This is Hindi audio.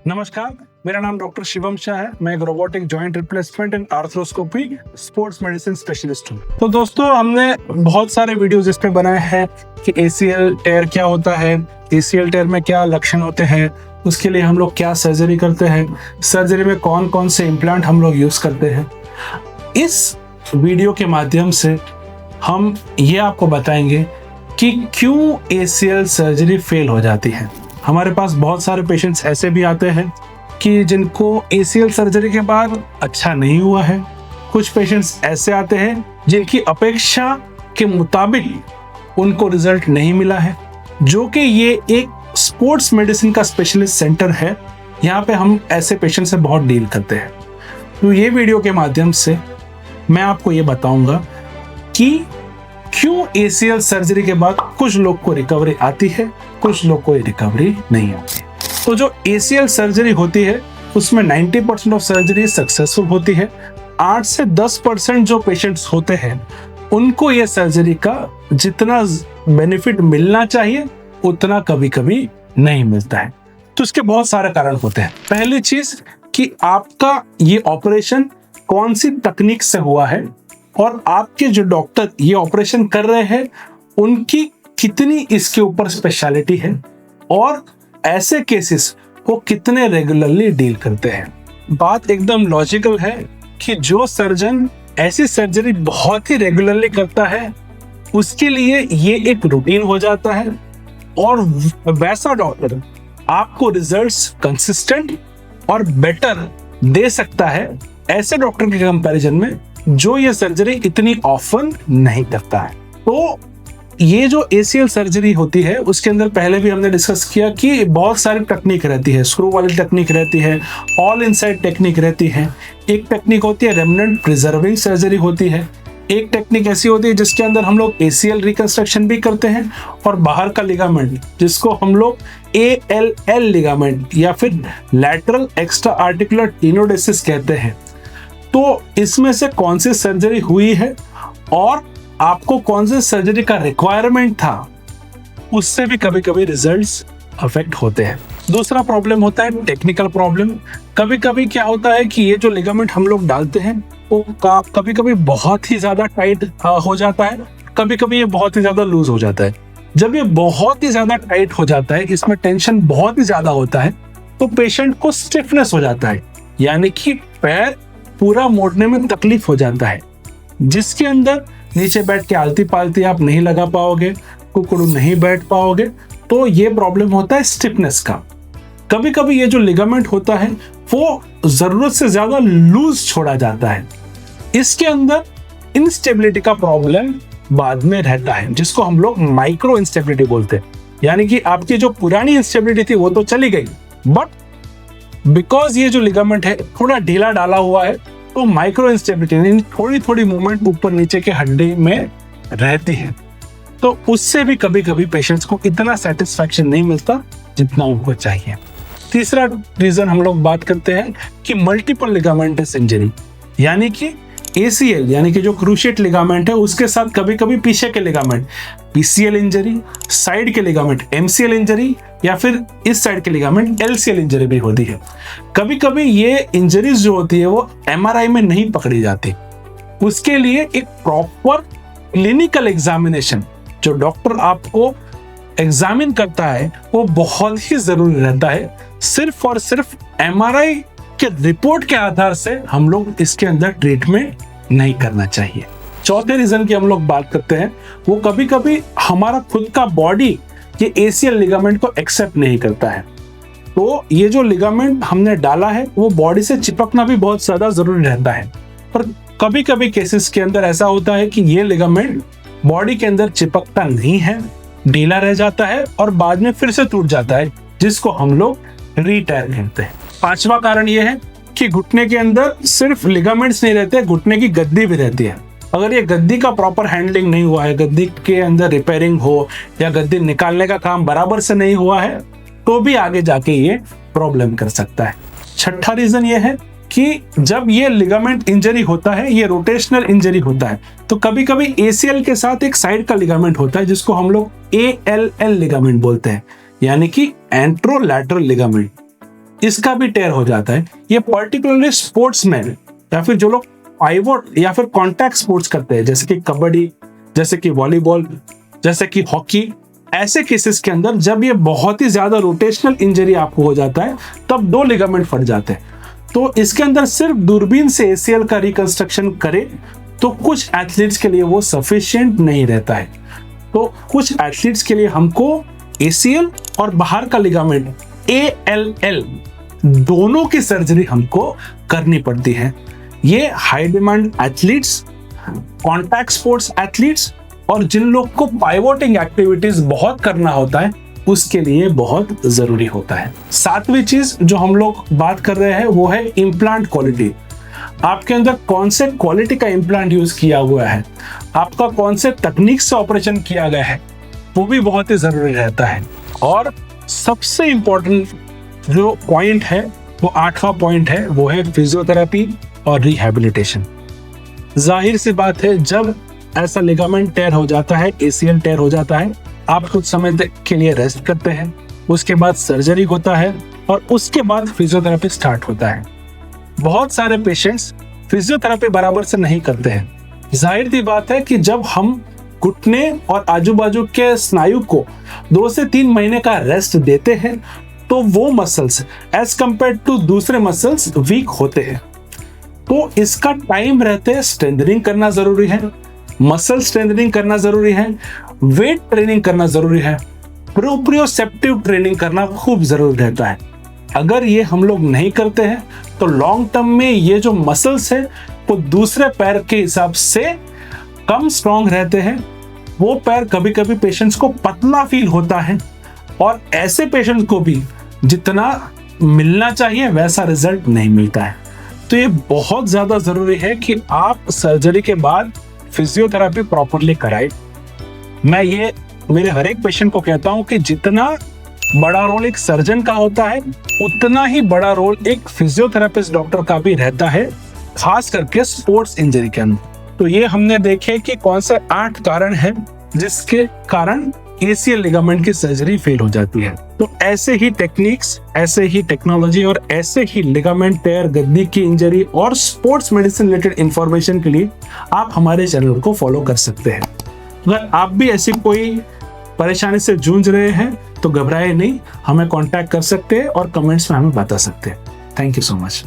नमस्कार, मेरा नाम डॉक्टर शिवम शाह है। मैं एक robotic joint replacement and arthroscopy sports medicine specialist हूँ। तो दोस्तों, हमने बहुत सारे वीडियोस इस पे बनाए हैं कि एसीएल टेयर क्या होता है, एसीएल टेयर में क्या लक्षण होते हैं, उसके लिए हम लोग क्या सर्जरी करते हैं, सर्जरी में कौन कौन से इम्प्लांट हम लोग यूज करते हैं। इस वीडियो के माध्यम से हम ये आपको बताएंगे कि क्यों एसीएल सर्जरी फेल हो जाती है। हमारे पास बहुत सारे पेशेंट्स ऐसे भी आते हैं कि जिनको एसीएल सर्जरी के बाद अच्छा नहीं हुआ है। कुछ पेशेंट्स ऐसे आते हैं जिनकी अपेक्षा के मुताबिक उनको रिजल्ट नहीं मिला है, जो कि ये एक स्पोर्ट्स मेडिसिन का स्पेशलिस्ट सेंटर है। यहाँ पे हम ऐसे पेशेंट से बहुत डील करते हैं। तो ये वीडियो के माध्यम से मैं आपको ये बताऊंगा कि क्यों एसीएल सर्जरी के बाद कुछ लोग को रिकवरी आती है, कुछ लोग को रिकवरी नहीं आती। तो जो एसीएल सर्जरी होती है उसमें 90% ऑफ सर्जरी सक्सेसफुल होती है। 8 से 10% जो पेशेंट्स होते हैं उनको ये सर्जरी का जितना बेनिफिट मिलना चाहिए उतना कभी कभी नहीं मिलता है। तो इसके बहुत सारे कारण होते हैं। पहली चीज कि आपका ये ऑपरेशन कौन सी तकनीक से हुआ है और आपके जो डॉक्टर ये ऑपरेशन कर रहे हैं उनकी कितनी इसके ऊपर स्पेशलिटी है और ऐसे केसेस वो कितने रेगुलरली डील करते हैं। बात एकदम लॉजिकल है कि जो सर्जन ऐसी सर्जरी बहुत ही रेगुलरली करता है उसके लिए ये एक रूटीन हो जाता है और वैसा डॉक्टर आपको रिजल्ट्स कंसिस्टेंट और बेटर दे सकता है ऐसे डॉक्टर के कंपैरिजन में जो ये सर्जरी इतनी ऑफन नहीं करता है। तो ये जो एसीएल सर्जरी होती है उसके अंदर पहले भी हमने डिस्कस किया कि बहुत सारी टेक्निक रहती है। स्क्रू वाली टेक्निक रहती है, ऑल इनसाइड टेक्निक रहती है, एक टेक्निक होती है रेमनेंट प्रिजर्विंग सर्जरी होती है, एक टेक्निक ऐसी होती है जिसके अंदर हम लोग एसीएल रिकंस्ट्रक्शन भी करते हैं और बाहर का लिगामेंट जिसको हम लोग ALL लिगामेंट या फिर लैटरल एक्स्ट्रा आर्टिकुलर टेनोडेसिस कहते हैं। तो इसमें से कौन सी सर्जरी हुई है और आपको कौन सी सर्जरी का रिक्वायरमेंट था, उससे भी कभी कभी रिजल्ट्स अफेक्ट होते हैं। दूसरा प्रॉब्लम होता है टेक्निकल प्रॉब्लम। कभी कभी क्या होता है कि ये जो लिगामेंट हम लोग डालते हैं वो कभी कभी बहुत ही ज्यादा टाइट हो जाता है, कभी कभी ये बहुत ही ज्यादा लूज हो जाता है। जब ये बहुत ही ज्यादा टाइट हो जाता है, इसमें टेंशन बहुत ही ज्यादा होता है, तो पेशेंट को स्टिफनेस हो जाता है, यानी कि पैर पूरा मोड़ने में तकलीफ हो जाता है, जिसके अंदर नीचे बैठ के आलती पालती आप नहीं लगा पाओगे, कुकड़ू नहीं बैठ पाओगे। तो ये प्रॉब्लम होता है स्टिफनेस का। कभी कभी ये जो लिगामेंट होता है वो जरूरत से ज्यादा लूज छोड़ा जाता है, इसके अंदर इंस्टेबिलिटी का प्रॉब्लम बाद में रहता है, जिसको हम लोग माइक्रो इंस्टेबिलिटी बोलते हैं। यानी कि आपकी जो पुरानी इंस्टेबिलिटी थी वो तो चली गई, बट बिकॉज ये जो लिगामेंट है थोड़ा ढीला डाला हुआ है तो माइक्रो इंस्टेबिलिटी थोड़ी थोड़ी मूवमेंट ऊपर नीचे के हड्डी में रहती है। तो उससे भी कभी कभी पेशेंट्स को इतना सेटिस्फैक्शन नहीं मिलता जितना उनको चाहिए। तीसरा रीजन हम लोग बात करते हैं कि मल्टीपल लिगामेंटस इंजरी, यानी कि एसीएल यानी कि जो क्रूशिएट लिगामेंट है उसके साथ कभी कभी पीछे के लिगामेंट पीसीएल इंजरी, साइड के लिगामेंट एमसीएल इंजरी या फिर इस साइड के लिगामेंट एलसीएल इंजरी भी होती है। कभी कभी ये इंजरीज जो होती है वो एमआरआई में नहीं पकड़ी जाती। उसके लिए एक प्रॉपर क्लिनिकल एग्जामिनेशन जो डॉक्टर आपको एग्जामिन करता है वो बहुत ही जरूरी रहता है। सिर्फ और सिर्फ एमआरआई के रिपोर्ट के आधार से हम लोग इसके अंदर ट्रीटमेंट नहीं करना चाहिए। चौथे रीजन की हम लोग बात करते हैं, वो कभी कभी हमारा खुद का बॉडी ये एसीएल लिगामेंट को एक्सेप्ट नहीं करता है। तो ये जो लिगामेंट हमने डाला है वो बॉडी से चिपकना भी बहुत ज्यादा जरूरी रहता है, पर कभी कभी केसेस के अंदर ऐसा होता है कि ये लिगामेंट बॉडी के अंदर चिपकता नहीं है, ढीला रह जाता है और बाद में फिर से टूट जाता है, जिसको हम लोग रीटायर कहते हैं। पांचवा कारण ये है कि घुटने के अंदर सिर्फ लिगामेंट्स नहीं रहते, घुटने की गद्दी भी रहती है। अगर ये गद्दी का प्रॉपर हैंडलिंग नहीं हुआ है, गद्दी के अंदर रिपेयरिंग हो या गद्दी निकालने का काम बराबर से नहीं हुआ है, तो भी आगे जाके ये प्रॉब्लम कर सकता है। छठा रीजन ये है कि जब ये लिगामेंट इंजरी होता है, ये रोटेशनल इंजरी होता है, तो कभी कभी एसीएल के साथ एक साइड का लिगामेंट होता है जिसको हम लोग ALL लिगामेंट बोलते हैं, यानी कि एंट्रोलैटरल लिगामेंट। इसका भी टेयर हो जाता है। ये पर्टिकुलरली स्पोर्ट्समैन या फिर जो लोग पाइवोट या फिर कॉन्टैक्ट स्पोर्ट्स करते हैं, जैसे कि कबड्डी, जैसे कि वॉलीबॉल, जैसे कि हॉकी, ऐसे केसेस के अंदर जब ये बहुत ही ज्यादा रोटेशनल इंजरी आपको हो जाता है तब 2 लिगामेंट फट जाते हैं। तो इसके अंदर सिर्फ दूरबीन से एसीएल का रिकंस्ट्रक्शन करे तो कुछ एथलीट्स के लिए वो सफिशिएंट नहीं रहता है। तो कुछ एथलीट्स के लिए हमको एसीएल और बाहर का लिगामेंट ALL दोनों की सर्जरी हमको करनी पड़ती है। ये high demand athletes, contact sports athletes और जिन लोग को पाइवोटिंग एक्टिविटीज बहुत करना होता है उसके लिए बहुत जरूरी होता है। 7वीं चीज जो हम लोग बात कर रहे हैं वो है इम्प्लांट क्वालिटी। आपके अंदर कौन से क्वालिटी का इम्प्लांट यूज किया हुआ है, आपका कौन से तकनीक से ऑपरेशन किया गया है, वो भी बहुत ही जरूरी रहता है। और सबसे इंपॉर्टेंट जो पॉइंट है वो 8वां पॉइंट है, वो है फिजियोथेरेपी और रिहैबिलिटेशन। जाहिर सी बात है, जब ऐसा लिगामेंट टेयर हो जाता है, ACL टेयर हो जाता है, आप कुछ समय के लिए रेस्ट करते हैं, उसके बाद सर्जरी होता है और उसके बाद फिजियोथेरेपी स्टार्ट होता है। बहुत सारे पेशेंट्स फिजियोथेरेपी बराबर से नहीं करते हैं। जाहिर सी बात है कि जब हम घुटने और आजू बाजू के स्नायु को 2 से 3 महीने का रेस्ट देते हैं तो वो मसल्स एज कंपेयर टू दूसरे मसल्स वीक होते हैं। तो इसका टाइम रहते स्ट्रेंथनिंग करना जरूरी है, मसल स्ट्रेंथनिंग करना जरूरी है, वेट ट्रेनिंग करना जरूरी है, प्रोप्रियोसेप्टिव ट्रेनिंग करना खूब जरूरी रहता है। अगर ये हम लोग नहीं करते हैं तो लॉन्ग टर्म में ये जो मसल्स है वो दूसरे पैर के हिसाब से कम स्ट्रॉन्ग रहते हैं। वो पैर कभी कभी पेशेंट्स को पतला फील होता है और ऐसे पेशेंट्स को भी जितना मिलना चाहिए वैसा रिजल्ट नहीं मिलता है। तो ये बहुत ज्यादा जरूरी है कि आप सर्जरी के बाद फिजियोथेरेपी प्रॉपरली कराएं। मैं ये मेरे हर एक पेशेंट को कहता हूं कि जितना बड़ा रोल एक सर्जन का होता है उतना ही बड़ा रोल एक फिजियोथेरेपिस्ट डॉक्टर का भी रहता है, खास करके स्पोर्ट्स इंजरी के अंदर। तो ये हमने देखे कि कौन से 8 कारण हैं जिसके कारण ACL लिगामेंट की सर्जरी फेल हो जाती है। तो ऐसे ही टेक्निक्स, ऐसे ही टेक्नोलॉजी और ऐसे ही लिगामेंट टेयर, गद्दी की इंजरी और स्पोर्ट्स मेडिसिन रिलेटेड इंफॉर्मेशन के लिए आप हमारे चैनल को फॉलो कर सकते हैं। अगर आप भी ऐसी कोई परेशानी से जूझ रहे हैं तो घबराए नहीं, हमें कांटेक्ट कर सकते हैं और कमेंट्स में हमें बता सकते हैं। Thank you so much.